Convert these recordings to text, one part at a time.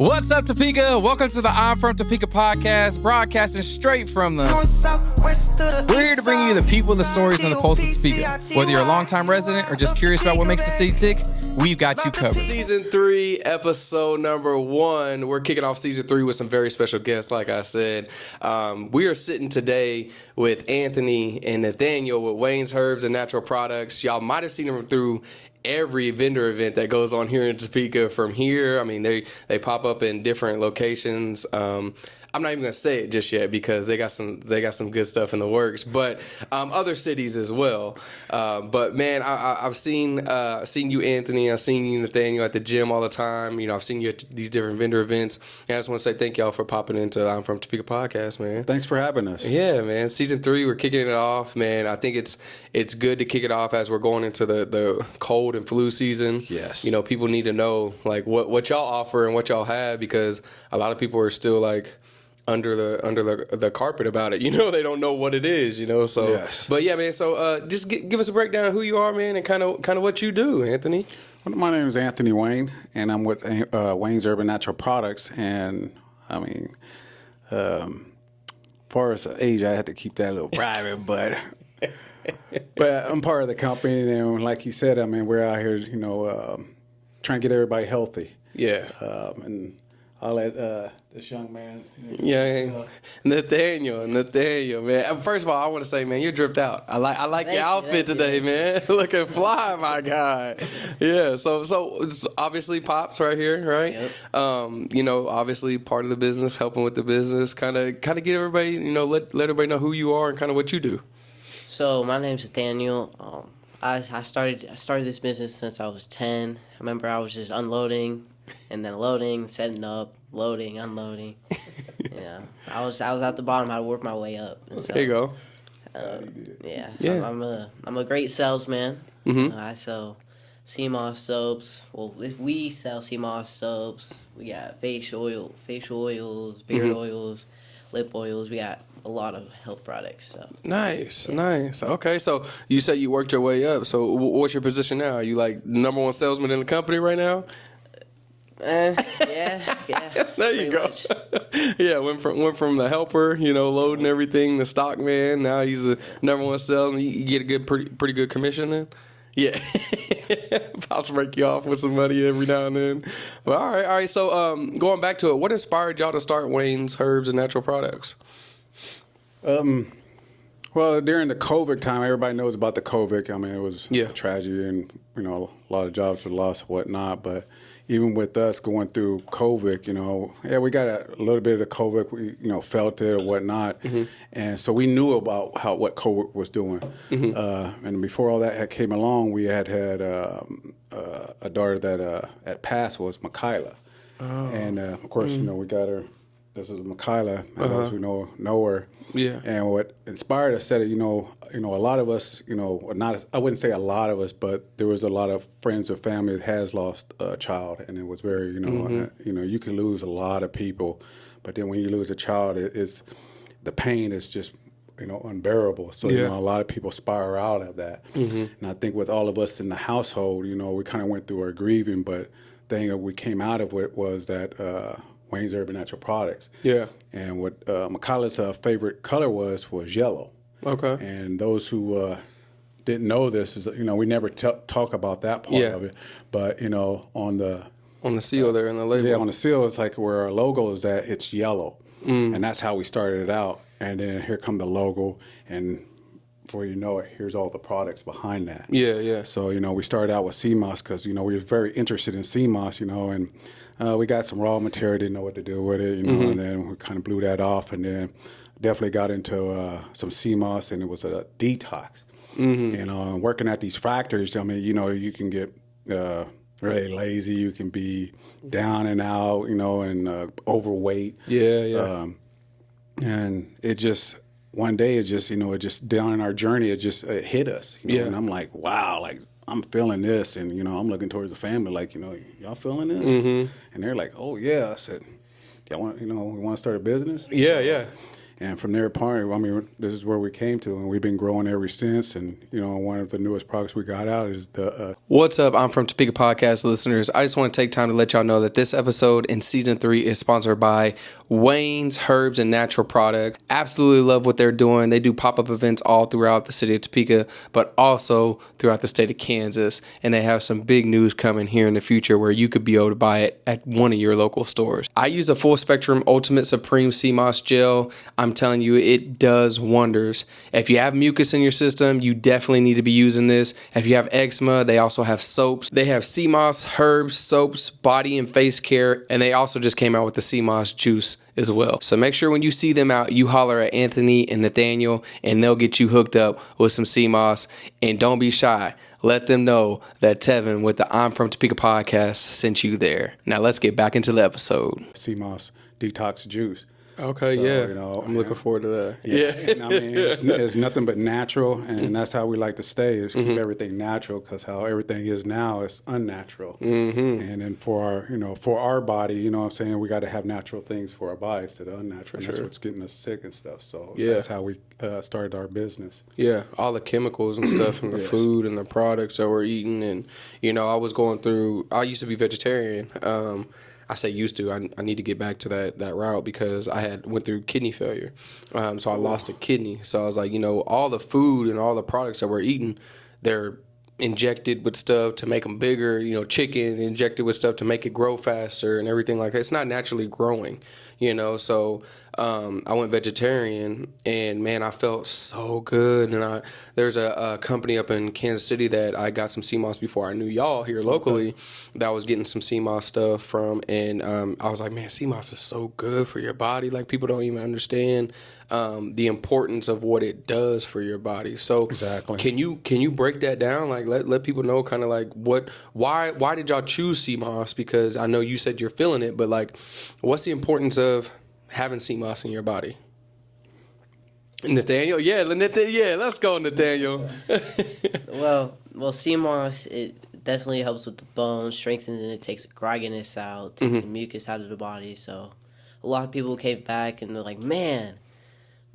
What's up, Topeka? Welcome to the I'm from Topeka podcast, broadcasting straight from the... We're here to bring you the people, the stories, and the pulse of Topeka. Whether you're a longtime resident or just curious about what makes the city tick, we've got you covered. Season 3, episode number 1. We're kicking off season 3 with some very special guests, like I said. We are sitting today with Anthony and Nathaniel with Whayne's Herbs and Natural Products. Y'all might have seen them through every vendor event that goes on here in Topeka from here. I mean, they pop up in different locations. I'm not even gonna say it just yet because they got some good stuff in the works, but other cities as well. But man, I've seen you, Anthony. I've seen you, Nathaniel, at the gym all the time. You know, I've seen you at these different vendor events. And I just want to say thank y'all for popping into I'm from Topeka podcast, man. Thanks for having us. Yeah, man. Season 3, we're kicking it off, man. I think it's good to kick it off as we're going into the cold and flu season. Yes. You know, people need to know like what y'all offer and what y'all have, because a lot of people are still like under the carpet about it. You know, they don't know what it is, you know. So yes. But yeah, man, so just give us a breakdown of who you are, man, and kind of what you do, Anthony. Well, my name is Anthony Whayne, and I'm with Whayne's Herbs and Natural Products. And I mean, as far as age, I had to keep that a little private, but I'm part of the company, and like he said, I mean, we're out here, you know, trying to get everybody healthy. Yeah. And I'll let this young man. Yeah, Nathaniel, man. First of all, I want to say, man, you're dripped out. I like your outfit today, man. Looking fly, my guy. Yeah. So it's obviously Pops right here, right? Yep. You know, obviously part of the business, helping with the business, kind of get everybody, you know, let everybody know who you are and kind of what you do. So my name's Nathaniel. I started this business since I was 10. I remember I was just unloading and then loading, setting up, loading, unloading. Yeah, I was at the bottom. I had to work my way up. And so, there you go. Yeah. I'm a great salesman. Mm-hmm. I sell CMOS soaps. Well, we sell CMOS soaps. We got facial oils, beard oils, lip oils. We got a lot of health products. So. Nice. Okay, so you said you worked your way up. So what's your position now? Are you like number one salesman in the company right now? Yeah. There you go. Yeah, went from the helper, you know, loading everything, the stock man. Now he's the number one salesman. You get a pretty good commission then. Yeah, Pops break you off with some money every now and then. Well, all right. So going back to it, what inspired y'all to start Whayne's Herbs and Natural Products? Well, during the COVID time, everybody knows about the COVID. I mean, it was a tragedy, and you know, a lot of jobs were lost and whatnot. But even with us going through COVID, you know, we got a little bit of the COVID. We, you know, felt it or whatnot, and so we knew about what COVID was doing. And before all that had came along, we had a daughter that had passed, was Michaela, and of course, you know, we got her. This is Michaela. Those who know her. Yeah. And what inspired us said, you know, a lot of us, you know, I wouldn't say a lot of us, but there was a lot of friends or family that has lost a child, and it was very, you know, you can lose a lot of people, but then when you lose a child, the pain is just, you know, unbearable. So you know, a lot of people spiral out of that. And I think with all of us in the household, you know, we kind of went through our grieving, but the thing that we came out of it was that. Whayne's Herbs and Natural Products. Yeah. And what Michaela's favorite color was yellow. Okay. And those who didn't know this is, you know, we never talk about that part of it. But, you know, on the seal there in the label. Yeah, on the seal, it's like where our logo is at, it's yellow. And that's how we started it out. And then here come the logo, and before you know it, here's all the products behind that. Yeah. So, you know, we started out with CMOS because, you know, we were very interested in CMOS, you know, and we got some raw material, didn't know what to do with it, you know, and then we kind of blew that off, and then definitely got into some CMOS, and it was a detox. You know, and working at these factories, I mean, you know, you can get really lazy, you can be down and out, you know, and overweight. Yeah. And it just... One day, it just down in our journey, it hit us. You know? And I'm like, wow, like I'm feeling this, and you know, I'm looking towards the family, like, you know, y'all feeling this? And they're like, oh yeah. I said, y'all want, you know, we want to start a business? Yeah. And from there upon, I mean, this is where we came to, and we've been growing ever since. And, you know, one of the newest products we got out is the... What's up? I'm from Topeka podcast listeners. I just want to take time to let y'all know that this episode in season 3 is sponsored by Whaynes Herbs and Natural Product. Absolutely love what they're doing. They do pop-up events all throughout the city of Topeka, but also throughout the state of Kansas. And they have some big news coming here in the future where you could be able to buy it at one of your local stores. I use a full spectrum Ultimate Supreme Sea Moss gel. I'm telling you, it does wonders. If you have mucus in your system, you definitely need to be using this. If you have eczema, they also have soaps. They have sea moss, herbs, soaps, body and face care, and they also just came out with the sea moss juice as well. So make sure when you see them out, you holler at Anthony and Nathaniel, and they'll get you hooked up with some sea moss. And don't be shy. Let them know that Tevin with the I'm from Topeka podcast sent you there. Now let's get back into the episode. sea moss detox juice. Okay, So, yeah. you know, I'm looking forward to that. Yeah. And I mean, it's nothing but natural, and that's how we like to stay, is keep everything natural, because how everything is now is unnatural. And then for our body, you know what I'm saying, we got to have natural things for our bodies that are unnatural. And that's what's getting us sick and stuff. So that's how we started our business. Yeah, all the chemicals and stuff and the food and the products that we're eating. And, you know, I used to be vegetarian. I say used to. I need to get back to that route because I went through kidney failure. So I lost a kidney. So I was like, you know, all the food and all the products that we're eating, they're injected with stuff to make them bigger. You know, chicken injected with stuff to make it grow faster and everything like that. It's not naturally growing, you know. So I went vegetarian, and man, I felt so good. And there's a company up in Kansas City that I got some sea moss before I knew y'all here locally that I was getting some sea moss stuff from, and I was like, man, sea moss is so good for your body. Like, people don't even understand the importance of what it does for your body. So Exactly. Can you break that down? Like, let people know kind of like why did y'all choose sea moss? Because I know you said you're feeling it, but like, what's the importance of having sea moss in your body? Nathaniel, let's go, Nathaniel. Well, sea moss, it definitely helps with the bones, strengthens it, takes the grogginess out, takes the mucus out of the body. So a lot of people came back and they're like, man,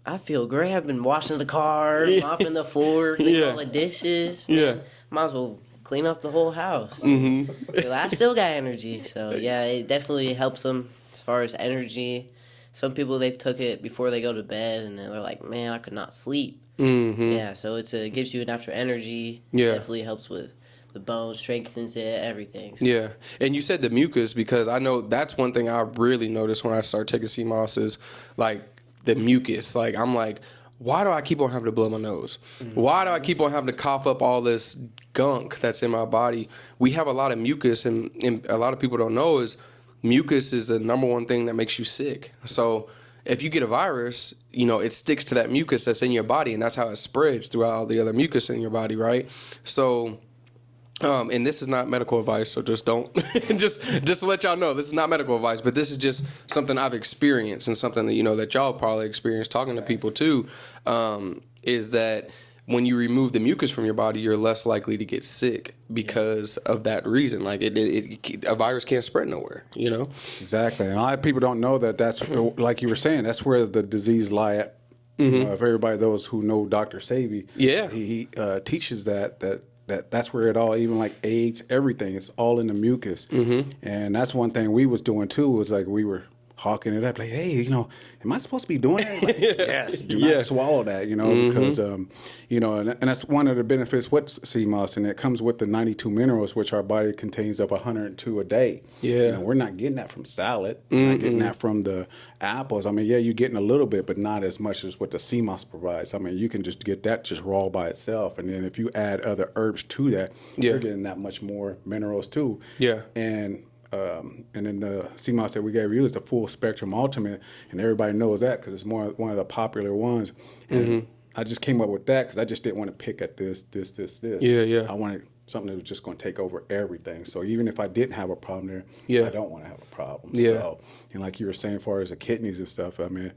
I feel great. I've been washing the car, mopping the floor, cleaning all the dishes. Yeah. Might as well clean up the whole house. I still got energy. So, yeah, it definitely helps them as far as energy. Some people, they've took it before they go to bed, and they're like, man, I could not sleep. Yeah, so it gives you a natural energy. Yeah. Definitely helps with the bones, strengthens it, everything. So. Yeah, and you said the mucus, because I know that's one thing I really noticed when I started taking sea moss is like the mucus. Like, I'm like, why do I keep on having to blow my nose? Why do I keep on having to cough up all this gunk that's in my body? We have a lot of mucus, and a lot of people don't know is mucus is the number one thing that makes you sick. So if you get a virus, you know, it sticks to that mucus that's in your body, and that's how it spreads throughout all the other mucus in your body, right? So, and this is not medical advice, so just don't, just to let y'all know, this is not medical advice, but this is just something I've experienced, and something that, you know, that y'all probably experienced talking to people too, is that when you remove the mucus from your body, you're less likely to get sick because of that reason. Like, a virus can't spread nowhere, you know? Exactly. And a lot of people don't know that that's, like you were saying, that's where the disease lie at. You know, if everybody, those who know Dr. Savy, he teaches that's where it all, even like AIDS, everything, it's all in the mucus. And that's one thing we was doing too, was like we were hawking it up, like, hey, you know, am I supposed to be doing that? Like, yes, do not swallow that, you know, because, you know, and that's one of the benefits with sea moss, and it comes with the 92 minerals, which our body contains of 102 a day. You know, we're not getting that from salad. We're not getting that from the apples. I mean, yeah, you're getting a little bit, but not as much as what the sea moss provides. I mean, you can just get that just raw by itself, and then if you add other herbs to that, you're getting that much more minerals too. And then the sea moss that we gave you is the full spectrum ultimate, and everybody knows that because it's one of the popular ones. And I just came up with that because I just didn't want to pick at this. I wanted something that was just going to take over everything. So even if I didn't have a problem there, I don't want to have a problem. So, and like you were saying, as far as the kidneys and stuff, I mean,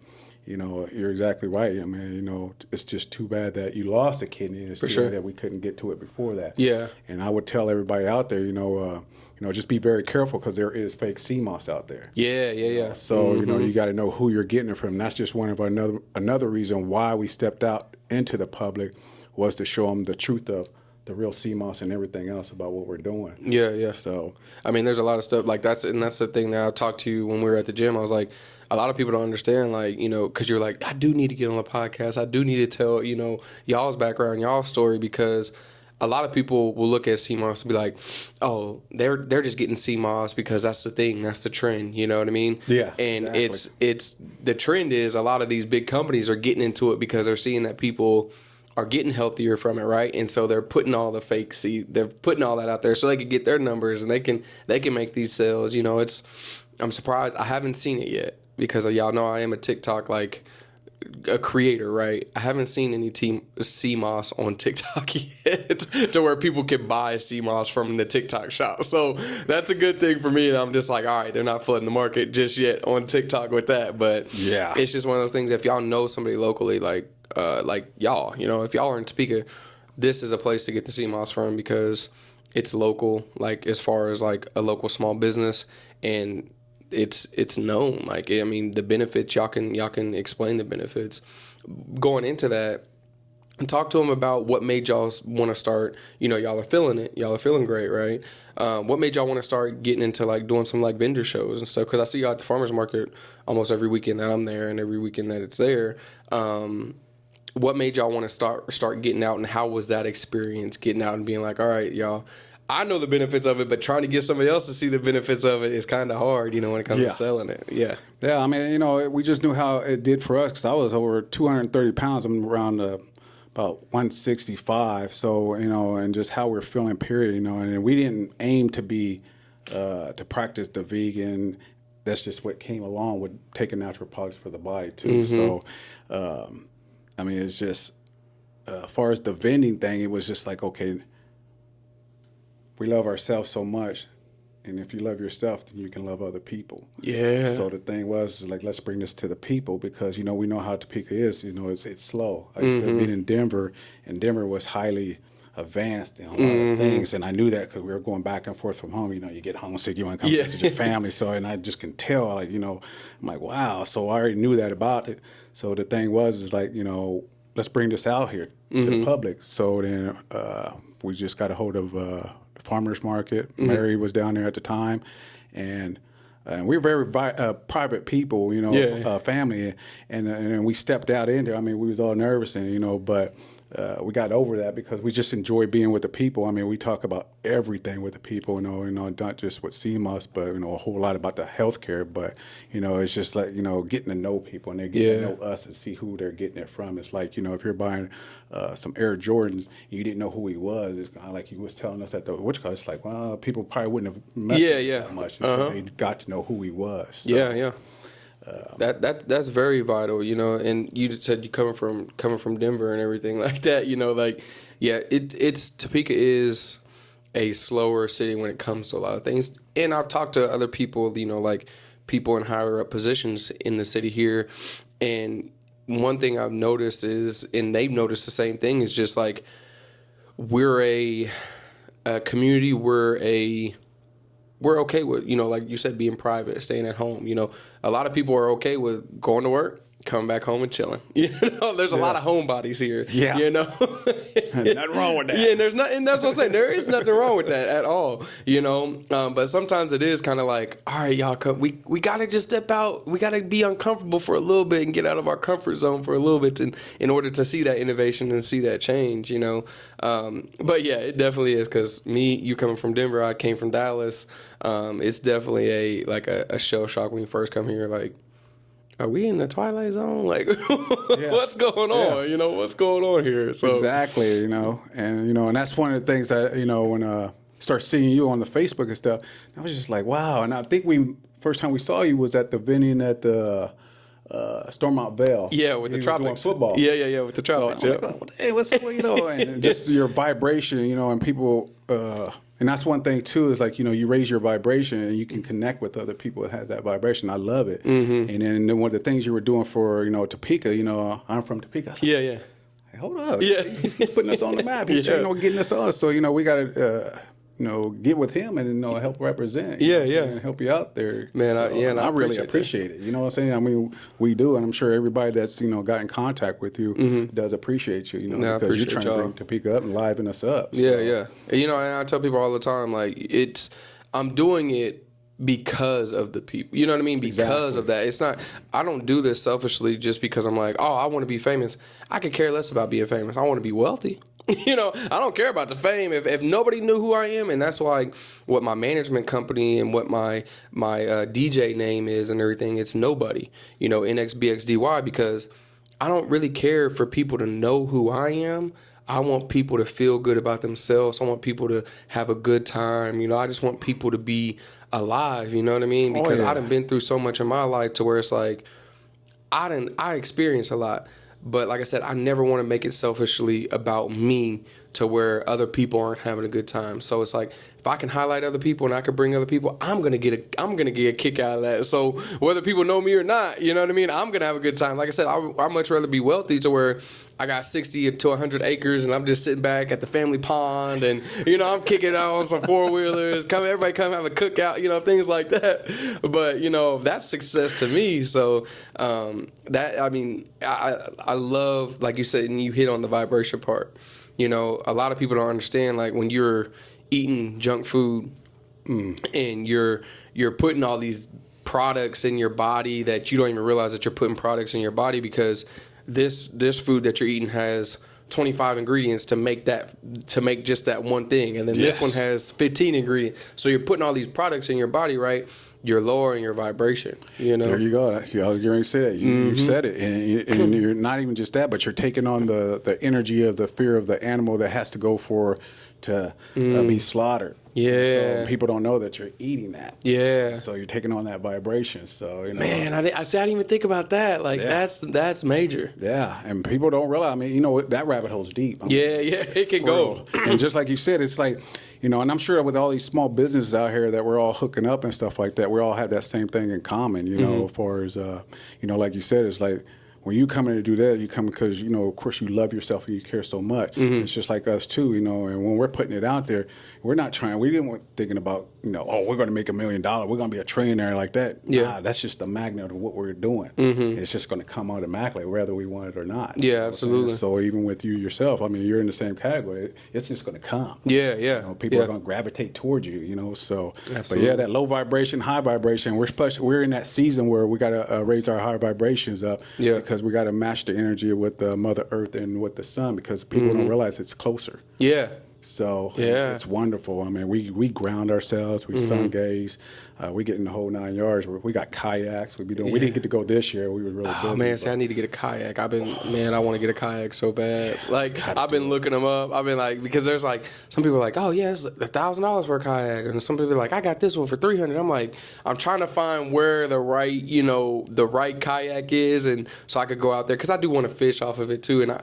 you know, you're exactly right. I mean, you know, it's just too bad that you lost a kidney. It's For too sure. bad that we couldn't get to it before that. Yeah. And I would tell everybody out there, you know, just be very careful because there is fake sea moss out there. Yeah. So, you know, you got to know who you're getting it from. That's just one of another reason why we stepped out into the public was to show them the truth of the real sea moss and everything else about what we're doing. Yeah. So, I mean, there's a lot of stuff like that's the thing that I talked to you when we were at the gym. I was like, a lot of people don't understand, like, you know, because you're like, I do need to get on the podcast. I do need to tell, you know, y'all's background, y'all's story, because a lot of people will look at CMOS and be like, oh, they're just getting CMOS because that's the thing, that's the trend, you know what I mean? Yeah, and exactly. it's the trend is a lot of these big companies are getting into it because they're seeing that people are getting healthier from it, right? And so they're putting all the fake seed, they're putting all that out there so they can get their numbers and they can make these sales. You know, I'm surprised I haven't seen it yet because y'all know I am a TikTok like a creator, right? I haven't seen any CMOS on TikTok yet to where people can buy CMOS from the TikTok shop. So that's a good thing for me. And I'm just like, all right, they're not flooding the market just yet on TikTok with that. But yeah, it's just one of those things. If y'all know somebody locally, like y'all, you know, if y'all are in Topeka, this is a place to get the CMOS from because it's local, like as far as like a local small business, and it's known. Like, I mean, the benefits, y'all can explain the benefits. Going into that, and talk to them about what made y'all want to start. You know, y'all are feeling it. Y'all are feeling great, right? What made y'all want to start getting into like doing some like vendor shows and stuff? Because I see y'all at the farmers market almost every weekend that I'm there and every weekend that it's there. What made y'all want to start getting out, and how was that experience getting out and being like, all right, y'all, I know the benefits of it, but trying to get somebody else to see the benefits of it is kind of hard, you know, when it comes to selling it. Yeah. Yeah, I mean, you know, we just knew how it did for us because I was over 230 pounds. I'm around about 165. So, you know, and just how we're feeling, period, you know, and we didn't aim to be, to practice the vegan. That's just what came along with taking natural products for the body, too. So, I mean, it's just, as far as the vending thing, it was just like, okay, we love ourselves so much, and if you love yourself, then you can love other people. Yeah. So the thing was like, let's bring this to the people because, you know, we know how Topeka is. You know, it's slow. I used to be in Denver, and Denver was highly advanced in a lot of things, and I knew that because we were going back and forth from home. You know, you get homesick, you want to come visit your family. So, and I just can tell, like, you know, I'm like, wow. So I already knew that about it. So the thing is like, you know, let's bring this out here to the public. So then we just got a hold of farmers market. Mary was down there at the time, and we were very private people, you know, family, and we stepped out in there. I mean, we was all nervous, and you know, but we got over that because we just enjoy being with the people. I mean, we talk about everything with the people, you know, not just what CMOS, but you know, a whole lot about the healthcare. But you know, it's just like, you know, getting to know people, and they're getting to know us and see who they're getting it from. It's like, you know, if you're buying some Air Jordans, and you didn't know who he was. It's kind of like he was telling us at the it's like, well, people probably wouldn't have met him that much until they got to know who he was. So, that's very vital, you know. And you just said you coming from Denver and everything like that, you know. Like, yeah, it's Topeka is a slower city when it comes to a lot of things. And I've talked to other people, you know, like people in higher up positions in the city here, and one thing I've noticed is, and they've noticed the same thing, is just like we're a community. We're okay with, you know, like you said, being private, staying at home. You know, a lot of people are okay with going to work, coming back home and chilling. You know, there's a lot of homebodies here. Yeah. You know, nothing wrong with that. Yeah, and that's what I'm saying. There is nothing wrong with that at all. You know, but sometimes it is kind of like, all right, y'all, we gotta just step out. We gotta be uncomfortable for a little bit and get out of our comfort zone for a little bit in order to see that innovation and see that change. You know, but yeah, it definitely is, because you coming from Denver, I came from Dallas. It's definitely a shell shock when you first come here. Like, are we in the Twilight Zone? Like, what's going on? Yeah. You know, what's going on here? So exactly, you know, and that's one of the things that, you know, when I start seeing you on the Facebook and stuff, I was just like, wow. And I think first time we saw you was at the vending at the Stormont Vale. Yeah, with the tropics. Doing football. Yeah, with the tropics. So I'm like, oh, hey, what's up? And just your vibration, and people, and that's one thing too, is like, you raise your vibration and you can connect with other people that has that vibration. I love it. And then one of the things you were doing for, Topeka, I'm from Topeka. Yeah. Hey, hold up. Yeah. He's putting us on the map. He's getting us on. So, we got to, get with him and, help represent. And help you out there. Man, so, I really appreciate it. You know what I'm saying? I mean, we do. And I'm sure everybody that's, got in contact with you does appreciate you, because you're trying to bring Topeka up and liven us up. So. Yeah. And I tell people all the time, like, I'm doing it because of the people. You know what I mean? Because of that. It's not, I don't do this selfishly just because I'm like, oh, I want to be famous. I could care less about being famous. I want to be wealthy. I don't care about the fame. If nobody knew who I am, and that's why what my management company and what my DJ name is and everything, it's nobody. NXBXDY, because I don't really care for people to know who I am. I want people to feel good about themselves. I want people to have a good time. I just want people to be alive. You know what I mean? Because I done been through so much in my life to where it's like I experienced a lot. But like I said, I never want to make it selfishly about me to where other people aren't having a good time. So it's like, if I can highlight other people and I can bring other people, I'm gonna get a kick out of that. So whether people know me or not, you know what I mean, I'm gonna have a good time. Like I said, I'd much rather be wealthy to where I got 60 to 100 acres and I'm just sitting back at the family pond and I'm kicking out on some 4-wheelers. Everybody come have a cookout, things like that. But that's success to me. So I love, like you said, and you hit on the vibration part. A lot of people don't understand, like, when you're eating junk food and you're putting all these products in your body that you don't even realize that you're putting products in your body, because this food that you're eating has 25 ingredients to make just that one thing, and then this one has 15 ingredients. So you're putting all these products in your body, right? You're lowering your vibration. There you go. You're going to say that. You said it, and you're not even just that, but you're taking on the energy of the fear of the animal that has to go to be slaughtered. Yeah. So people don't know that you're eating that. Yeah. So you're taking on that vibration. So Man, I didn't even think about that. Like that's major. Yeah, and people don't realize. I mean, that rabbit hole's deep. It can go. And just like you said, it's like, and I'm sure with all these small businesses out here that we're all hooking up and stuff like that, we all have that same thing in common. As far as like you said, it's like, when you come in to do that, you come because, of course, you love yourself and you care so much. It's just like us, too, and when we're putting it out there, we didn't thinking about, we're going to make $1 million. We're going to be a trillionaire like that. Yeah. Nah, that's just the magnet of what we're doing. It's just going to come automatically, whether we want it or not. Yeah, absolutely. So even with you yourself, I mean, you're in the same category. It's just going to come. Yeah. People are going to gravitate towards you, so. Absolutely. But that low vibration, high vibration, we're in that season where we got to raise our high vibrations up. Yeah. Because we got to match the energy with the Mother Earth and with the sun, because people don't realize it's closer. Yeah. So it's wonderful. I mean, we ground ourselves, we sun gaze, we get in the whole 9 yards. We got kayaks. We didn't get to go this year. We were really busy. Oh man, I need to get a kayak. I want to get a kayak so bad. Like, I've been looking them up. I've been like, because there's like some people are like, oh yeah, it's $1,000 for a kayak, and some people are like, I got this one for $300. I'm like, I'm trying to find where the right kayak is, and so I could go out there, because I do want to fish off of it too, and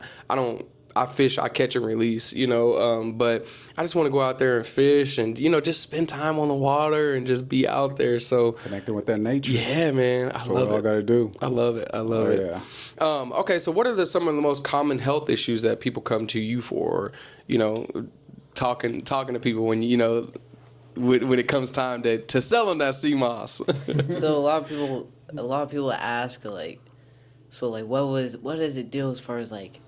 I fish, I catch and release, but I just want to go out there and fish and, just spend time on the water and just be out there. So connecting with that nature. Yeah, man. I love it. All got to do. I love it. Yeah. Okay, so what are some of the most common health issues that people come to you for, talking to people when, when it comes time to sell them that sea moss? So a lot of people ask, like, what does it do as far as, like,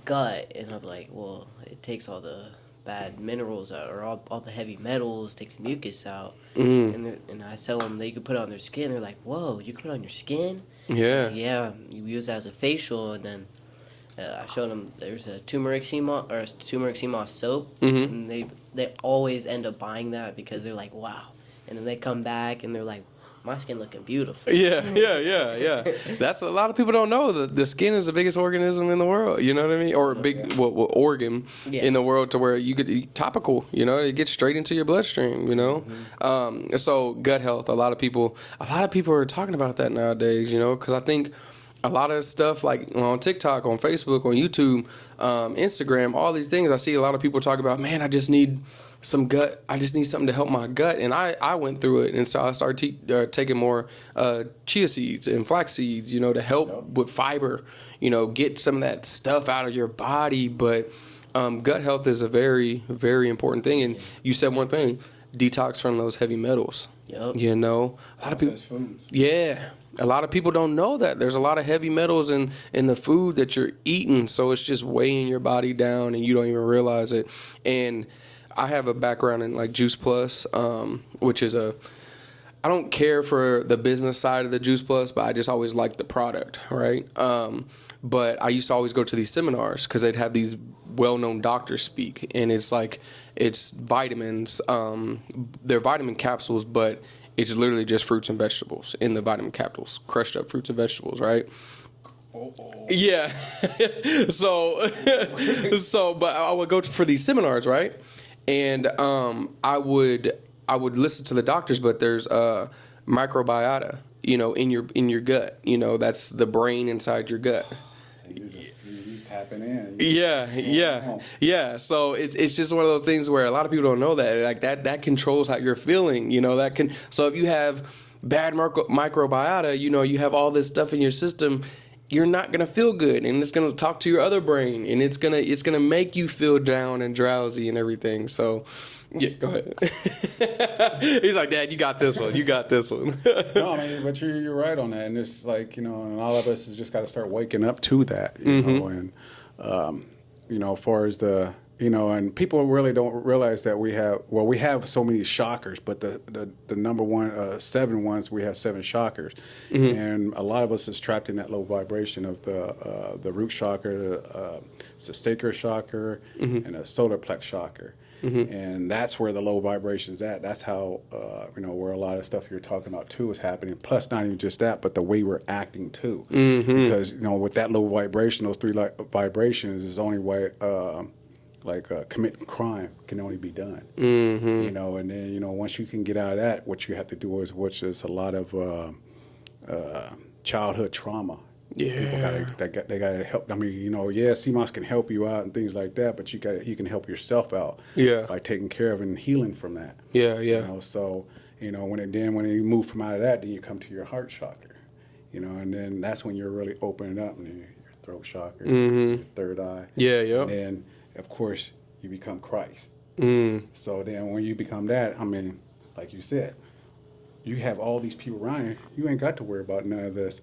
gut? And I'm like, well, it takes all the bad minerals out, or all the heavy metals, takes the mucus out. And I tell them that you can put it on their skin. They're like, whoa, you can put it on your skin? Yeah. Yeah, you use it as a facial. And then I showed them there's a turmeric sea moss soap, and they always end up buying that because they're like, wow. And then they come back and they're like, my skin looking beautiful. Yeah. That's a lot of people don't know that the skin is the biggest organism in the world. You know what I mean? Or a big organ in the world to where you could eat topical. You know, it gets straight into your bloodstream. You know, so gut health. A lot of people are talking about that nowadays. You know, because I think a lot of stuff like on TikTok, on Facebook, on YouTube, Instagram, all these things, I see a lot of people talk about, man, I just need some gut. I just need something to help my gut. And I went through it. And so I started taking more chia seeds and flax seeds, you know, to help with fiber, you know, get some of that stuff out of your body. But gut health is a very, very important thing. And you said one thing, detox from those heavy metals. Yep. You know, a lot of people. Yeah. A lot of people don't know that there's a lot of heavy metals in the food that you're eating. So it's just weighing your body down and you don't even realize it. And I have a background in like Juice Plus, which is I don't care for the business side of the Juice Plus, but I just always liked the product, right? But I used to always go to these seminars because they'd have these well-known doctors speak. And it's like, it's vitamins. They're vitamin capsules, but it's literally just fruits and vegetables in the vitamin capsules, crushed up fruits and vegetables, right? Yeah. so, but I would go for these seminars, right? And I would listen to the doctors, but there's microbiota, you know, in your gut. You know, that's the brain inside your gut. So you tapping in. Yeah. So it's just one of those things where a lot of people don't know that. Like that controls how you're feeling. You know, that can. So if you have bad microbiota, you know, you have all this stuff in your system, you're not gonna feel good, and it's gonna talk to your other brain, and it's gonna make you feel down and drowsy and everything. So, yeah, go ahead. He's like, Dad, you got this one. No, I mean, but you're right on that, and it's like, you know, and all of us has just got to start waking up to that, you know, and you know, as far as the, you know, and people really don't realize that we have so many shockers, but the number one, 7 ones, we have 7 shockers. And a lot of us is trapped in that low vibration of the root shocker, the sacral shocker, and a solar plex shocker. And that's where the low vibration's at. That's how, you know, where a lot of stuff you're talking about too is happening. Plus, not even just that, but the way we're acting too. Because, you know, with that low vibration, those 3 vibrations is the only way, committing crime can only be done. You know, and then, you know, once you can get out of that, what you have to do is, which is a lot of childhood trauma. Yeah. People they gotta help. I mean, you know, yeah, CMOS can help you out and things like that, but you can help yourself out. Yeah. By taking care of and healing from that. Yeah. You know, so, you know, when you move from out of that, then you come to your heart chakra. You know, and then that's when you're really opening up, and your throat chakra, your third eye. Yeah. And then, of course, you become Christ. So then when you become that, I mean, like you said, you have all these people around you. You ain't got to worry about none of this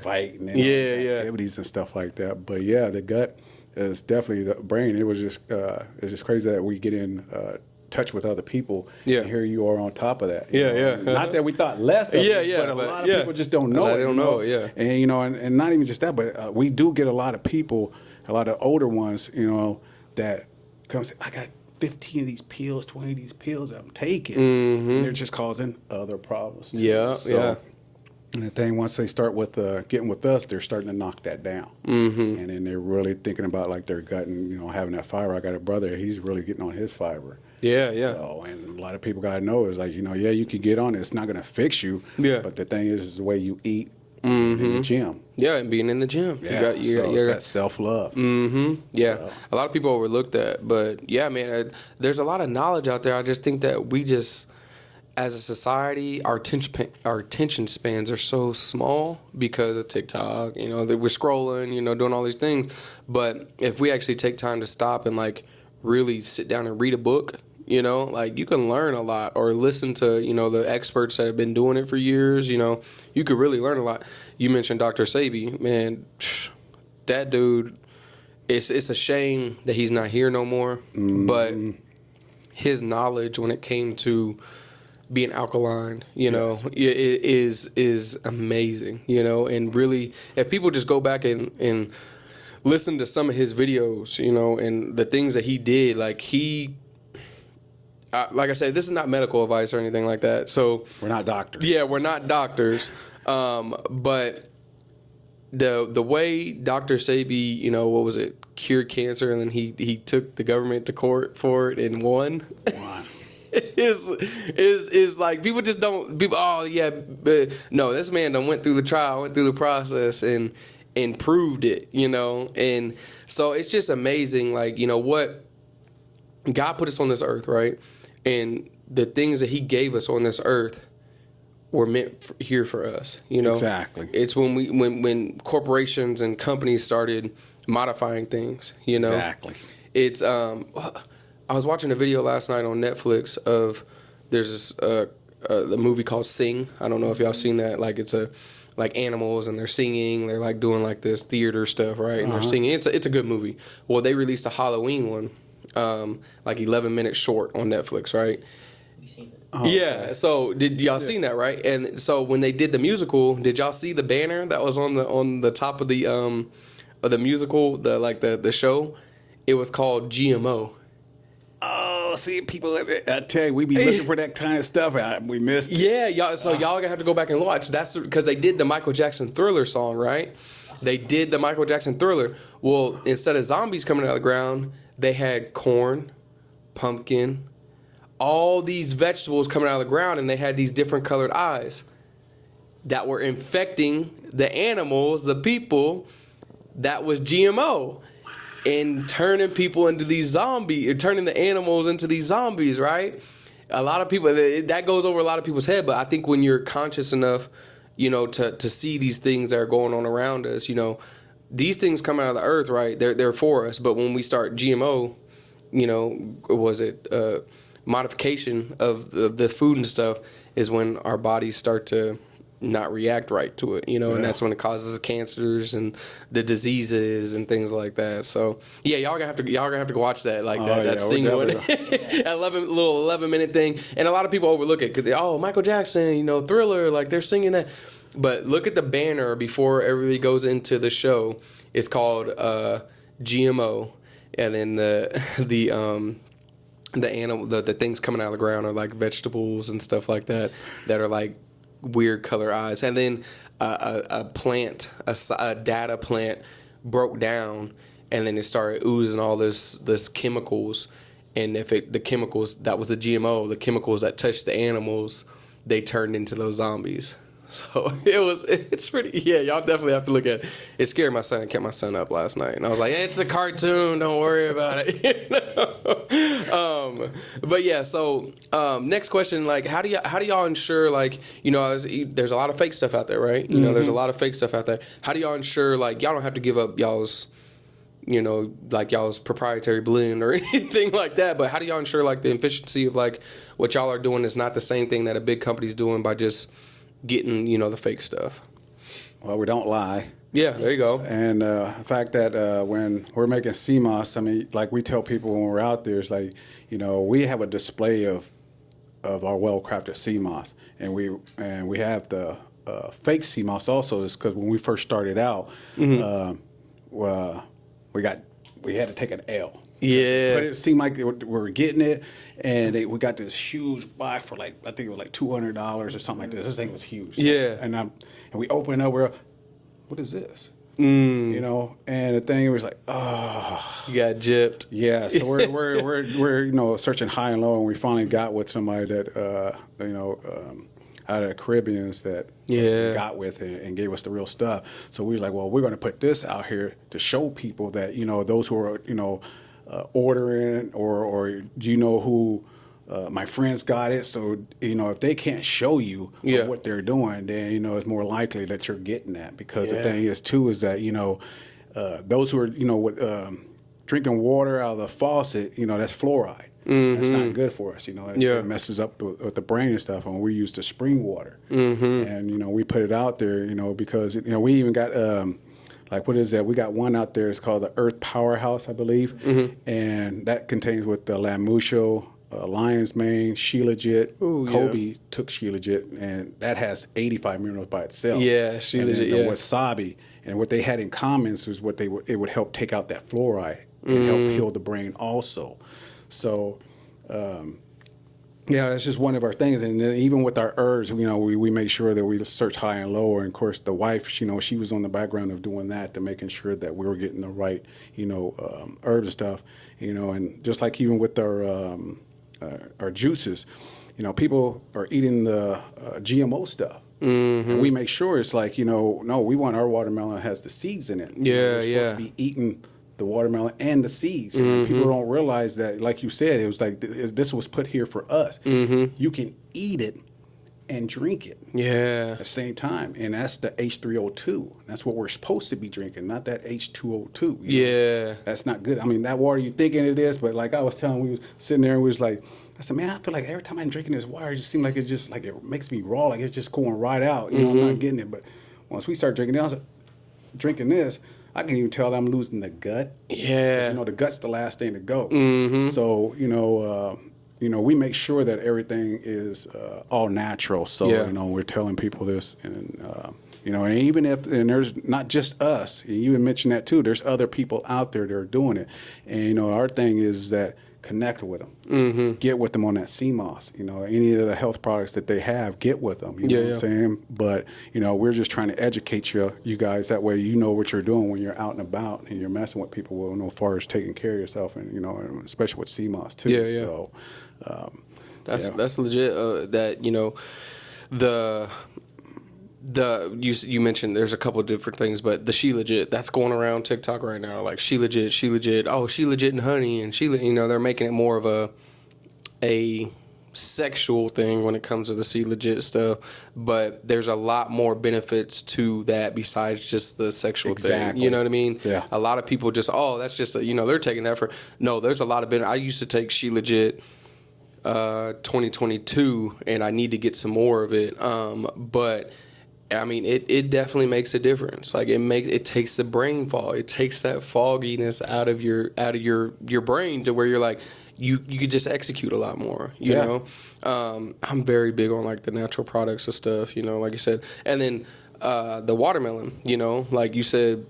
fighting and activities and stuff like that. But yeah, the gut is definitely the brain. It was just it's just crazy that we get in touch with other people. Yeah. And here you are on top of that. Yeah. Not that we thought less of it, but a lot of people just don't know it. They don't know. Yeah. And you know, and not even just that, but we do get a lot of people, a lot of older ones, you know, that come and say, I got 15 of these pills, 20 of these pills I'm taking. And they're just causing other problems. Yeah. And the thing, once they start with getting with us, they're starting to knock that down. And then they're really thinking about like their gut and, you know, having that fiber. I got a brother, he's really getting on his fiber. Yeah. So, and a lot of people got to know is like, you know, yeah, you can get on it. It's not going to fix you. Yeah. But the thing is the way you eat in the gym. Yeah, and being in the gym. Yeah, it's that self-love. Yeah, So. a lot of people overlook that. But yeah, man, there's a lot of knowledge out there. I just think that we just, as a society, our attention spans are so small because of TikTok. You know, that we're scrolling, you know, doing all these things. But if we actually take time to stop and like really sit down and read a book, you know, like you can learn a lot, or listen to, you know, the experts that have been doing it for years. You know, you could really learn a lot. You mentioned Dr. Sebi, man, that dude, it's a shame that he's not here no more. But his knowledge when it came to being alkaline, you know, is amazing, you know. And really, if people just go back and listen to some of his videos, you know, and the things that he did, like like I said, this is not medical advice or anything like that. So We're not doctors. yeah, we're not doctors, but the way Dr. Sebi, you know, what was it, cured cancer, and then he took the government to court for it and won. is like people just don't no, this man done went through the trial, went through the process and proved it, you know. And so it's just amazing, like, you know, what God put us on this earth, right? And the things that he gave us on this earth were meant here for us, you know. Exactly. It's when corporations and companies started modifying things, you know. Exactly. It's I was watching a video last night on Netflix of there's this a movie called Sing. I don't know if y'all seen that. Like it's like animals and they're singing. They're like doing like this theater stuff, right? And they're singing. It's a good movie. Well, they released a Halloween one, like 11 minutes short on Netflix, right? Oh, Yeah. okay. So did y'all seen that, right? And so when they did the musical, did y'all see the banner that was on the top of the musical, the show? It was called GMO. Oh, see, people, I tell you, we be looking for that kind of stuff. We missed it. Yeah, y'all. So y'all gonna have to go back and watch. That's because they did the Michael Jackson Thriller song, right? They did the Michael Jackson Thriller. Well, instead of zombies coming out of the ground, they had corn, pumpkin, all these vegetables coming out of the ground, and they had these different colored eyes that were infecting the animals, the people. That was GMO. And turning people into these zombies, turning the animals into these zombies, right? A lot of people, that goes over a lot of people's head, but I think when you're conscious enough, you know, to see these things that are going on around us, you know, these things come out of the earth, right? They're for us, but when we start GMO, you know, modification of the food and stuff is when our bodies start to not react right to it, you know, and that's when it causes cancers and the diseases and things like that. So yeah, y'all gonna have to go watch that, like that Sing one, 11-minute thing. And a lot of people overlook it because Michael Jackson, you know, Thriller, like they're singing that. But look at the banner before everybody goes into the show. It's called GMO, and then the animal, the things coming out of the ground are like vegetables and stuff like that are like weird color eyes. And then a plant, a data plant broke down, and then it started oozing all this chemicals. And if the chemicals, that was the GMO, the chemicals that touched the animals, they turned into those zombies. So it's pretty, yeah, y'all definitely have to look at it. It scared my son. It kept my son up last night. And I was like, it's a cartoon. Don't worry about it. You know? But yeah, so next question, like, how do y'all ensure, like, you know, there's a lot of fake stuff out there, right? You know, there's a lot of fake stuff out there. How do y'all ensure, like, y'all don't have to give up y'all's, you know, like y'all's proprietary blend or anything like that, but how do y'all ensure, like, the efficiency of, like, what y'all are doing is not the same thing that a big company's doing by just getting, you know, the fake stuff? Well, we don't lie. Yeah, there you go. And the fact that when we're making CMOS, I mean, like we tell people when we're out there, it's like, you know, we have a display of our well-crafted CMOS, and we have the fake CMOS also. Is because when we first started out, we had to take an L. Yeah. But it seemed like we were getting it, and we got this huge box for like, I think it was like $200 or something like this. This thing was huge. Yeah. And we opened it up, what is this? You know, and the thing was like, oh. You got gypped. Yeah, so we're you know, searching high and low, and we finally got with somebody that you know, out of the Caribbeans that we got with and gave us the real stuff. So we was like, well, we're going to put this out here to show people that, you know, those who are, you know, ordering or do you know who my friends got it, so you know if they can't show you what they're doing, then you know it's more likely that you're getting that, because the thing is too is that, you know, those who are, you know, with drinking water out of the faucet, you know, that's fluoride. That's not good for us, you know. It messes up with the brain and stuff. And we use the spring water, and you know we put it out there, you know, because you know we even got like, what is that? We got one out there. It's called the Earth Powerhouse, I believe, and that contains with the Lamusho, lion's mane, Shilajit. Kobe took Shilajit, and that has 85 minerals by itself. Yeah, Shilajit. The wasabi, and what they had in common was it would help take out that fluoride and help heal the brain also. So Yeah, that's just one of our things, and then even with our herbs, we make sure that we search high and low. And of course, the wife, she was on the background of doing that, to making sure that we were getting the right, herbs and stuff, and just like even with our juices, people are eating the GMO stuff. Mm-hmm. And we make sure it's like, no, we want our watermelon has the seeds in it. Yeah, we're supposed to be eating the watermelon and the seeds. And people don't realize that, like you said, it was like this was put here for us. Mm-hmm. You can eat it and drink it at the same time. And that's the H3O2. That's what we're supposed to be drinking, not that H2O2. Yeah. That's not good. I mean, that water you thinking it is, but like I was telling, we was sitting there and we was like, I said, man, I feel like every time I'm drinking this water, it just seems like it makes me raw, like it's just going right out. I'm not getting it. But once we start drinking this, I can even tell I'm losing the gut. Yeah. The gut's the last thing to go. Mm-hmm. So, we make sure that everything is all natural. So, we're telling people this. And, and even if there's not just us, and you mentioned that too, there's other people out there that are doing it. And, our thing is that connect with them, get with them on that CMOS. Any of the health products that they have, get with them. You know what I'm saying? But we're just trying to educate you guys. That way, you know what you're doing when you're out and about and you're messing with people. Well, as far as taking care of yourself, and and especially with CMOS too. Yeah. So that's legit. You mentioned there's a couple of different things, but the She Legit, that's going around TikTok right now. Like She Legit. Oh, She Legit and honey, and they're making it more of a sexual thing when it comes to the She Legit stuff. But there's a lot more benefits to that besides just the sexual thing. You know what I mean? Yeah. A lot of people just, that's just they're taking that for. No, there's a lot of benefit. I used to take She Legit 2022, and I need to get some more of it. But I mean, it definitely makes a difference. Like it takes the brain fog. It takes that fogginess out of your brain to where you're like, you could just execute a lot more. You know, I'm very big on like the natural products and stuff. Like you said, and then the watermelon. Like you said,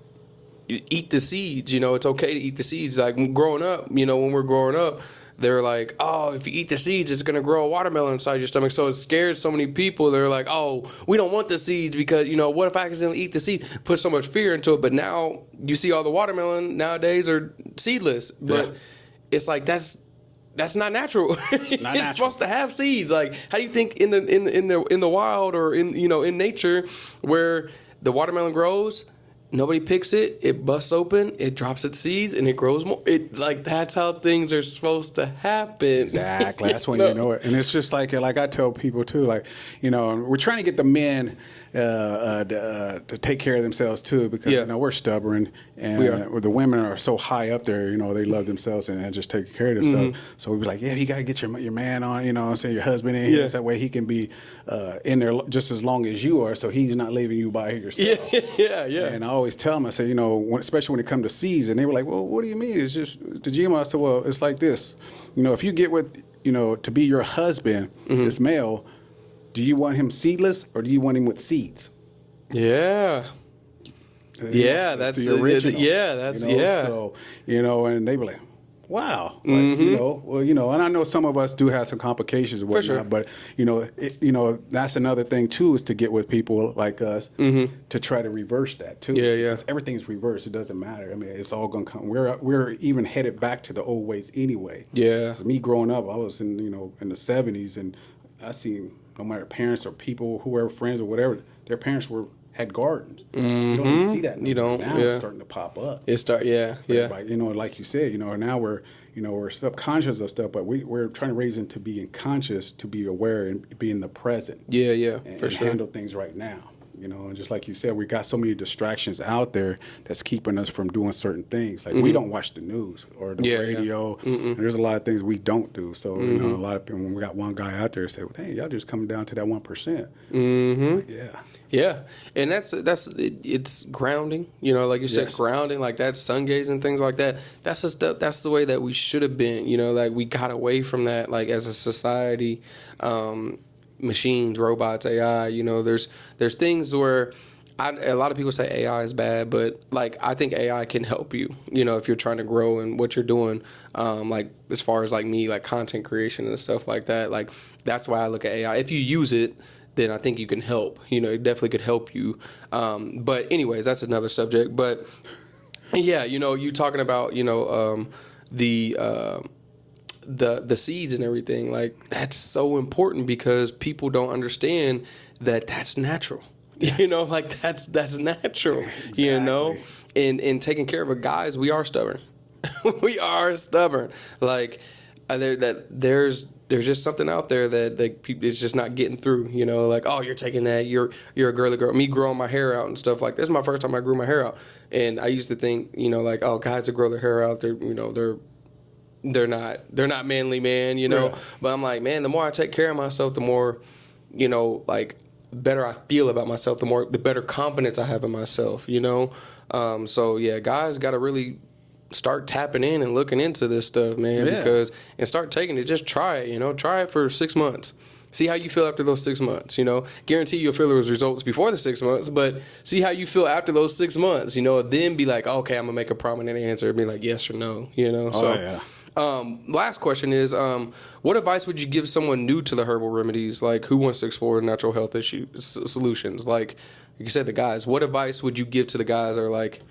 you eat the seeds. It's okay to eat the seeds. Like growing up, when we're growing up, they're like, oh, if you eat the seeds, it's going to grow a watermelon inside your stomach. So it scares so many people. They're like, oh, we don't want the seeds because, what if I accidentally eat the seed? Put so much fear into it. But now you see all the watermelon nowadays are seedless. But it's like that's not natural. It's supposed to have seeds. Like, how do you think in the wild or in nature where the watermelon grows? Nobody picks it. It busts open. It drops its seeds, and it grows more. That's how things are supposed to happen. Exactly. That's when you know it. And it's just like I tell people too. Like, we're trying to get the men to take care of themselves too, because we're stubborn, and the women are so high up there. They love themselves and just take care of themselves. Mm-hmm. So we be like, you got to get your man on. Say your husband in here. So that way he can be in there just as long as you are, so he's not leaving you by yourself. Yeah. And I always tell them, I say, especially when it comes to seeds, and they were like, well, what do you mean? It's just the GMO. I said, well, it's like this. If you get with, to be your husband, this male, do you want him seedless or do you want him with seeds? Yeah. That's the original. Yeah. So, and they were like, wow. Like, and I know some of us do have some complications and whatnot, but, that's another thing too, is to get with people like us to try to reverse that too. Yeah. Because everything's reversed. It doesn't matter. I mean, it's all going to come. We're even headed back to the old ways anyway. Yeah. Me growing up, I was in the 70s, and I seen no matter parents or people, whoever, friends or whatever, their parents had gardens. You don't even see that now. You don't. Now it's starting to pop up. Like, like you said, now we're subconscious of stuff, but we're trying to raise them to being conscious, to be aware, and be in the present. And Handle things right now. And just like you said, we got so many distractions out there that's keeping us from doing certain things. Like we don't watch the news or the radio. And there's a lot of things we don't do. So a lot of people, when we got one guy out there say, well, hey, y'all just coming down to that 1%. Like, yeah, and it's grounding. Like you said, grounding, like that, sun gazing, things like that. That's the stuff. That's the way that we should have been. Like we got away from that. Like as a society, machines, robots, AI. There's things where A lot of people say AI is bad, but like I think AI can help you. If you're trying to grow in what you're doing, like as far as like me, like content creation and stuff like that. Like that's why I look at AI. If you use it, then I think you can help. It definitely could help you. But anyways, that's another subject. But yeah, you talking about the seeds and everything. Like that's so important because people don't understand that that's natural. Like that's natural. Exactly. In taking care of it, guys, we are stubborn. We are stubborn. Like there's just something out there that people, it's just not getting through. Like, oh, you're taking that. You're a girly girl. Me growing my hair out and stuff like this is my first time I grew my hair out, and I used to think like, oh, guys that grow their hair out, they're not manly, man. Yeah. But I'm like, man, the more I take care of myself, the more like better I feel about myself, the better confidence I have in myself. So yeah, guys got to really start tapping in and looking into this stuff, man, Yeah. and start taking it. Just try it, try it for 6 months. See how you feel after those 6 months, Guarantee you'll feel those results before the 6 months, but see how you feel after those 6 months, then be like, okay, I'm gonna make a prominent answer, be like yes or no, So, yeah. Last question is, what advice would you give someone new to the herbal remedies, like who wants to explore natural health solutions? Like you said, the guys, what advice would you give to the guys that are like,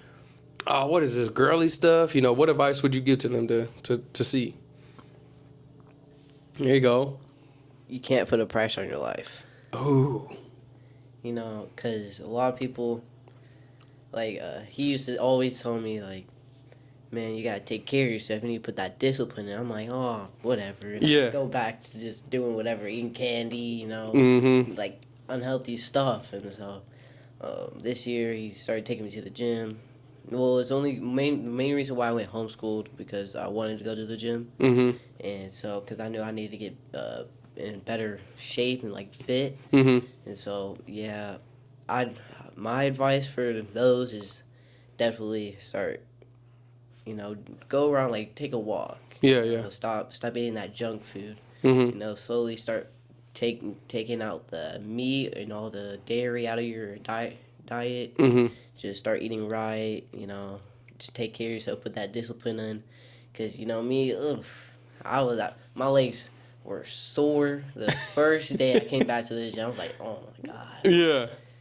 oh, what is this girly stuff? What advice would you give to them to see? There you go. You can't put a price on your life. Oh. Because a lot of people, like, he used to always tell me, like, man, you got to take care of yourself. You need to put that discipline in. I'm like, oh, whatever. And Yeah. I go back to just doing whatever, eating candy, Mm-hmm. like unhealthy stuff. And so this year he started taking me to the gym. Well, it's only the main reason why I went homeschooled because I wanted to go to the gym. Mm-hmm. And so, because I knew I needed to get in better shape and like fit. Mm-hmm. And so, yeah, my advice for those is definitely start, go around, like take a walk. Yeah. Stop eating that junk food. Mm-hmm. Slowly start taking out the meat and all the dairy out of your diet. Mm-hmm. Just start eating right. Just take care of yourself. Put that discipline in, because me. My legs were sore the first day I came back to the gym. I was like, oh my god.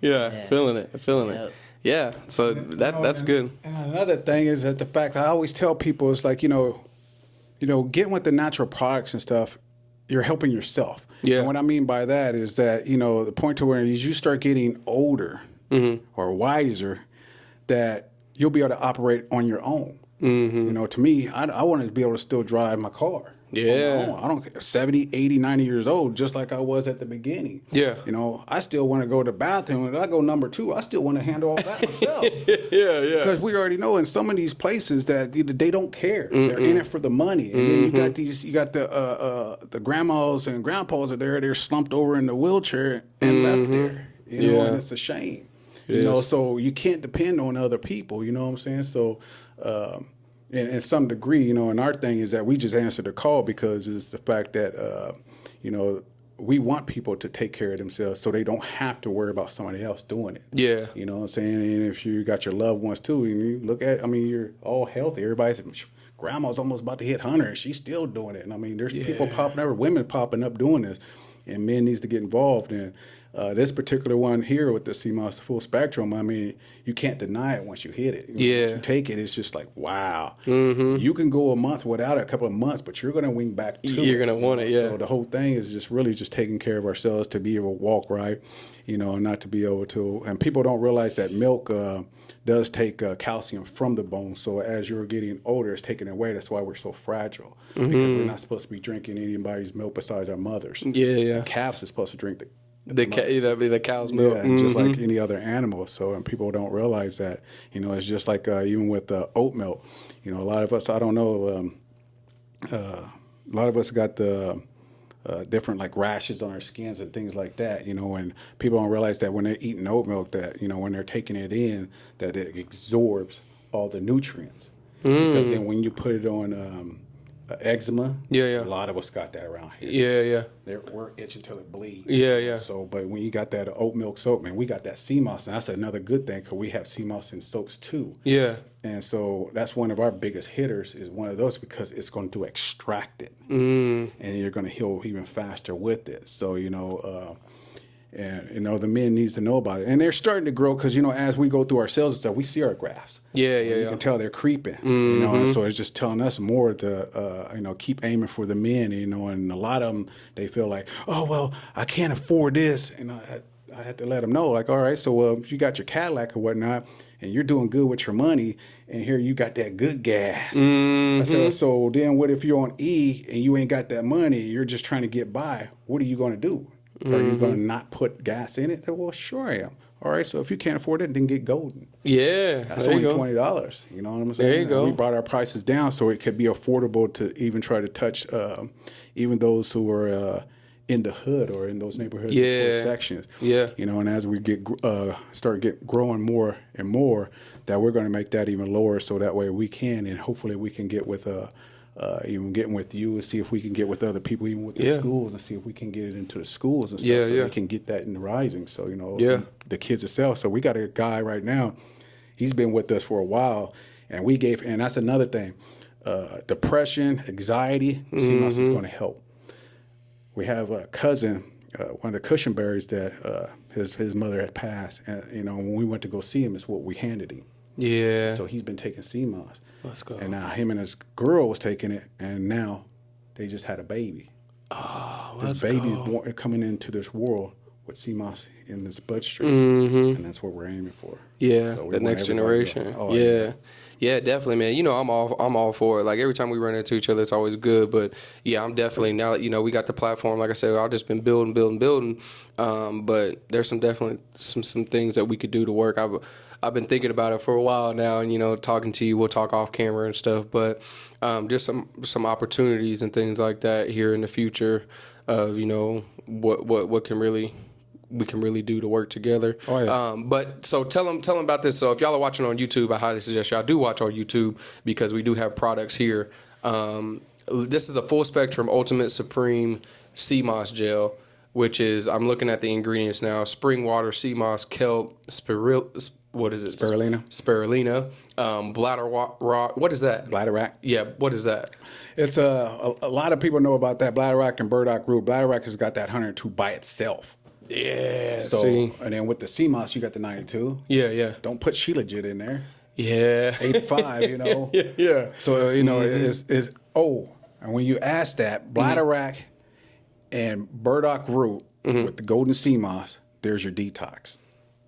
Yeah. Feeling it. Yeah. So that's good. And another thing is that the fact I always tell people is like, getting with the natural products and stuff, you're helping yourself. Yeah. And what I mean by that is that, the point to where as you start getting older or wiser, that you'll be able to operate on your own. Mm-hmm. To me, I wanted to be able to still drive my car. Yeah. I don't care. 70, 80, 90 years old, just like I was at the beginning. Yeah. I still want to go to the bathroom. If I go number 2, I still want to handle all that myself. Yeah. Because we already know in some of these places that they don't care. They're in it for the money. And then you got the grandmas and grandpas are there. They're slumped over in the wheelchair and left there. And it's a shame. So you can't depend on other people. You know what I'm saying? So, in some degree, and our thing is that we just answer the call because it's the fact that, we want people to take care of themselves so they don't have to worry about somebody else doing it. Yeah. You know what I'm saying? And if you got your loved ones too, and you look at, you're all healthy. Everybody's, grandma's almost about to hit 100 and she's still doing it. And there's people popping up, women popping up doing this, and men needs to get involved. And this particular one here with the CMOS full spectrum, you can't deny it once you hit it. Once you take it, it's just like, wow. Mm-hmm. You can go a month without it, a couple of months, but you're going to wing back to it. You're going to want it, yeah. So the whole thing is just really just taking care of ourselves to be able to walk right, and not to be able to. And people don't realize that milk does take calcium from the bone. So as you're getting older, it's taken away. That's why we're so fragile. Because we're not supposed to be drinking anybody's milk besides our mothers. Yeah. The calves are supposed to drink the cow's milk. Yeah, just like any other animal. So, and people don't realize that, it's just like even with oat milk, a lot of us, I don't know, a lot of us got the different like rashes on our skins and things like that, and people don't realize that when they're eating oat milk that, when they're taking it in, that it absorbs all the nutrients. Because then when you put it on eczema. Yeah. A lot of us got that around here. We're itching till it bleeds. Yeah. So, but when you got that oat milk soap, man, we got that sea moss, and that's another good thing because we have sea moss in soaps too. Yeah. And so that's one of our biggest hitters is one of those because it's going to extract it, and you're going to heal even faster with it. So and the men needs to know about it, and they're starting to grow because as we go through our sales and stuff, we see our graphs. You can tell they're creeping. And so it's just telling us more to keep aiming for the men. And a lot of them they feel like, oh well, I can't afford this, and I had to let them know, like, all right, so if you got your Cadillac or whatnot, and you're doing good with your money, and here you got that good gas. I said, so then what if you're on E and you ain't got that money, you're just trying to get by? What are you going to do? Are you going to not put gas in it? I said, well, sure I am. All right, so if you can't afford it, then get golden. Yeah, that's only $20. You know what I'm saying? There you go. We brought our prices down so it could be affordable to even try to touch even those who are in the hood or in those neighborhoods, sections. And as we get growing more and more, that we're going to make that even lower, so that way we can, and hopefully we can get with even getting with you and see if we can get with other people, even with the schools, and see if we can get it into the schools and stuff, so we can get that in the rising. So the kids itself. So we got a guy right now. He's been with us for a while, and and that's another thing, depression, anxiety. CMOS is going to help. We have a cousin, one of the Cushionberries that his mother had passed, and when we went to go see him, it's what we handed him. Yeah. So he's been taking CMOS. Let's go. And now him and his girl was taking it, and now they just had a baby. Oh, this baby is coming into this world with CMOS in this bloodstream, and that's what we're aiming for. Yeah, so the next generation. Yeah, definitely, man. I'm all for it. Like every time we run into each other, it's always good. But yeah, I'm definitely now that we got the platform. Like I said, I've just been building. But there's definitely some things that we could do to work. I've been thinking about it for a while now, and talking to you, we'll talk off camera and stuff. But just some opportunities and things like that here in the future of what we can really do to work together. But so tell them about this. So if y'all are watching on YouTube, I highly suggest y'all do watch on YouTube because we do have products here. This is a full spectrum Ultimate Supreme CMOS gel, which is, I'm looking at the ingredients now: spring water, CMOS, kelp, spirulina, bladder rock. What is that? Bladderwrack. Yeah, what is that? It's a lot of people know about that bladderwrack and burdock root. Bladderwrack has got that 102 by itself. Yeah. So, see? And then with the CMOS, you got the 92. Yeah. Don't put Shilajit in there. Yeah. 85, Yeah. So, and when you ask that, bladderwrack and burdock root with the golden CMOS, there's your detox.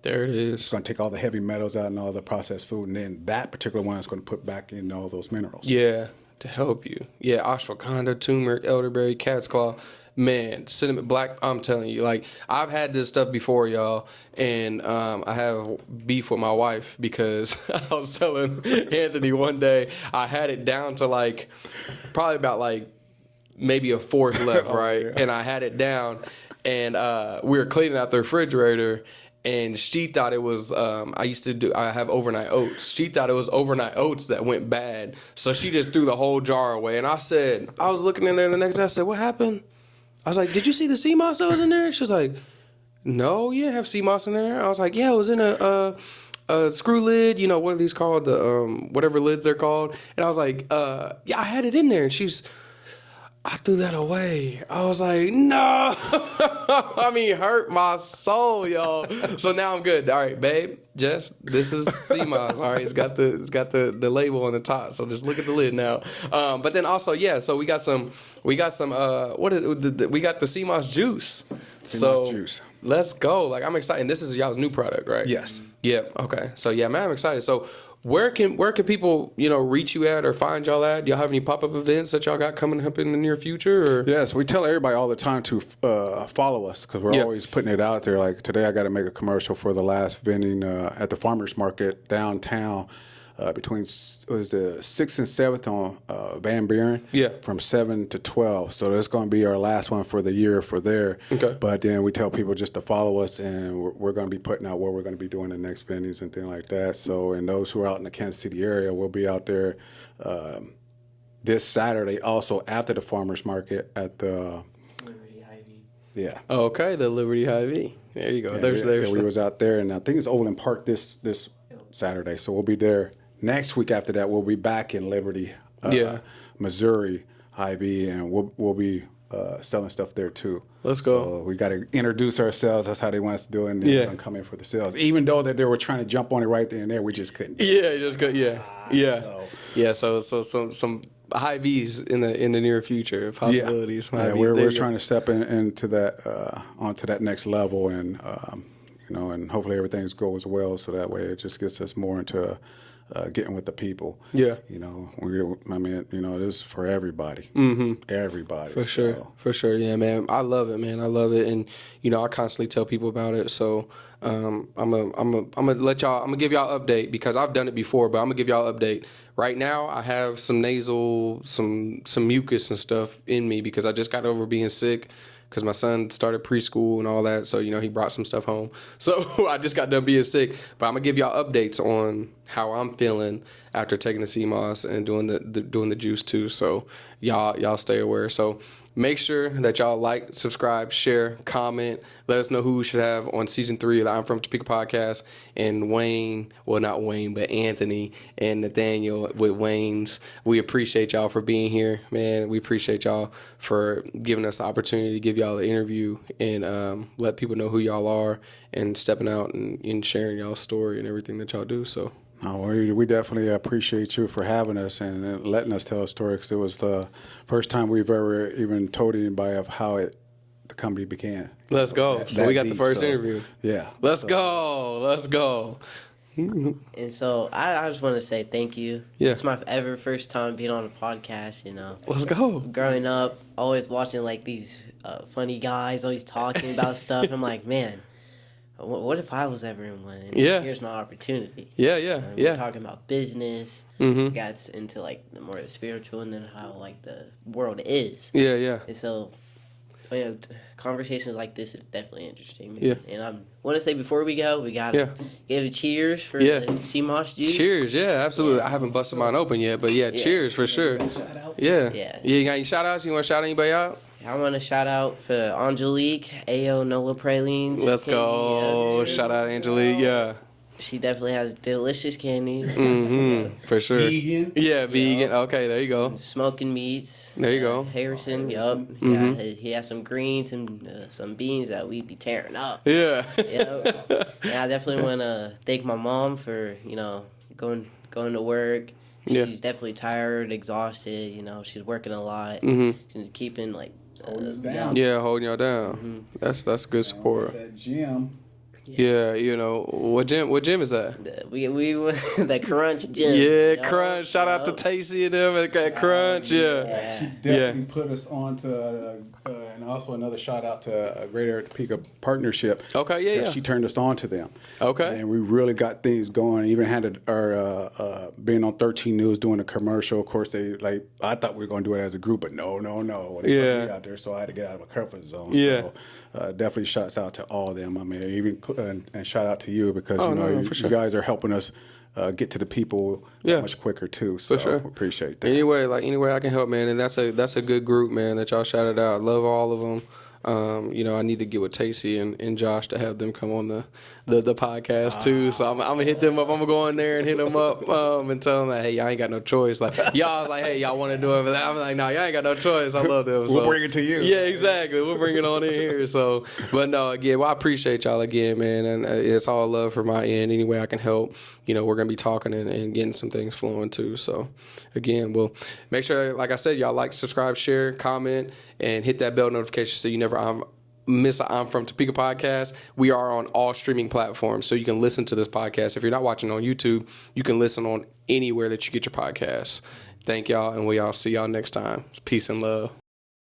There it is. It's going to take all the heavy metals out and all the processed food, and then that particular one is going to put back in all those minerals. Yeah, to help you. Yeah, ashwagandha, turmeric, elderberry, cat's claw. Man, cinnamon, black, I'm telling you, like, I've had this stuff before, y'all, and I have beef with my wife because I was telling Anthony one day I had it down to, probably about, maybe a fourth left, right? Yeah. And I had it down, and we were cleaning out the refrigerator, and she thought it was, I have overnight oats. She thought it was overnight oats that went bad, so she just threw the whole jar away. And I was looking in there the next day, I said, what happened? I was like, did you see the CMOS that was in there? She was like, no, you didn't have CMOS in there. I was like, yeah, it was in a screw lid. What are these called? The whatever lids they're called. And I was like, yeah, I had it in there. And I threw that away. I was like, no. Hurt my soul, y'all. So now I'm good. All right, babe, Jess, this is CMOS. All right, it's got the label on the top. So just look at the lid now. But then also, yeah. So we got the CMOS juice. Juice. Let's go. I'm excited. And this is y'all's new product, right? Yes. Yep. Okay. So yeah, man, I'm excited. So where can people reach you at or find y'all at? Y'all have any pop-up events that y'all got coming up in the near future? Or? Yes, we tell everybody all the time to follow us because we're always putting it out there. Like today, I got to make a commercial for the last vending at the farmers market downtown between the 6th and 7th on Van Buren. Yeah. From 7 to 12. So that's going to be our last one for the year for there. Okay. But then we tell people just to follow us, and we're going to be putting out where we're going to be doing the next vendings and things like that. So, and those who are out in the Kansas City area, we'll be out there this Saturday, also after the farmers market at the Liberty Ivy. yeah. Okay, the Liberty Hy-Vee. There you go. Yeah, there's we was out there, and I think it's Overland Park this Saturday. So we'll be there next week. After that, we'll be back in Liberty, Missouri, Hy-Vee, and we'll be selling stuff there too. Let's go. So we got to introduce ourselves. That's how they want us to do it, and then come in for the sales. Even though that they were trying to jump on it right then and there, we just couldn't. Yeah, just go. Yeah. So some Hy-Vees in the near future possibilities. Yeah, we're trying to step into that onto that next level, and and hopefully everything goes well. So that way, it just gets us more into getting with the people. Yeah. This is for everybody. Everybody. For sure. Yeah, man. I love it, man. I love it, and I constantly tell people about it. So I'm gonna let y'all. I'm gonna give y'all an update because I've done it before, but I'm gonna give y'all an update. Right now, I have some nasal, some mucus and stuff in me because I just got over being sick. Because my son started preschool and all that, so he brought some stuff home. So I just got done being sick, but I'm gonna give y'all updates on how I'm feeling after taking the sea moss and doing the juice too. So y'all stay aware. So make sure that y'all like, subscribe, share, comment. Let us know who we should have on season 3 of the I'm From Topeka podcast. And Wayne, well, not Wayne, but Anthony and Nathaniel with Whaynes. We appreciate y'all for being here, man. We appreciate y'all for giving us the opportunity to give y'all the interview and let people know who y'all are and stepping out and sharing y'all's story and everything that y'all do. So. We definitely appreciate you for having us and letting us tell a story, because it was the first time we've ever even told anybody of how the company began. Let's go. So we got the first interview. Yeah. Let's go. And so I just want to say thank you. Yeah. It's my first time being on a podcast, Let's go. Growing up, always watching like these funny guys always talking about stuff. I'm like, man, what if I was ever in one? And here's my opportunity. Yeah. We're talking about business. Mm-hmm. Got into like more of the spiritual and then how like the world is. Yeah. And so, conversations like this is definitely interesting. Yeah. And I want to say before we go, we gotta give a cheers for the sea moss juice. Cheers. Yeah, absolutely. I haven't busted mine open yet, but cheers for sure. Yeah. You got any shout outs? You want to shout anybody out? I want to shout out for Angelique, Ayo Nola Pralines. Let's go. Shout out Angelique. Yeah. She definitely has delicious candy. For sure. Vegan. Yeah, vegan. Okay, there you go. Smoking meats. There you go. Harrison, yup. Yeah, he has some greens and some beans that we be tearing up. Yeah. Yep. Yeah, I definitely want to thank my mom for, going to work. She's definitely tired, exhausted. She's working a lot. She's keeping holding us down. Yeah, holding y'all down. That's good support. That gym. Yeah, what gym is that? We that Crunch gym. Yeah, Crunch. Shout out to Tacey and them at Crunch. Yeah. She definitely put us on to, and also another shout out to Greater Topeka Partnership. Okay, yeah. She turned us on to them. Okay. And we really got things going. Even had our being on 13 News doing a commercial. Of course, I thought we were going to do it as a group, but no. They put me out there, so I had to get out of my comfort zone. Yeah. So, definitely shouts out to all of them. I mean, even and shout out to you because you guys are helping us get to the people much quicker too. So for sure. Appreciate that. Anyway I can help, man, and that's a good group, man, that y'all shouted out. I love all of them. I need to get with Tacey and Josh to have them come on the podcast too. So I'm gonna hit them up. I'm gonna go in there and hit them up and tell them that, hey, y'all ain't got no choice. Like y'all was like, hey, y'all want to do it? But I'm like, no, y'all ain't got no choice. I love them. So. We'll bring it to you. Yeah, exactly. We'll bring it on in here. So, but no, again, I appreciate y'all again, man, and it's all love for my end. Any way I can help, we're gonna be talking and getting some things flowing too. So, again, we'll make sure, like I said, y'all like, subscribe, share, comment, and hit that bell notification so you never miss an I'm From Topeka podcast. We are on all streaming platforms, so you can listen to this podcast. If you're not watching on YouTube, you can listen on anywhere that you get your podcasts. Thank y'all, and we'll see y'all next time. Peace and love.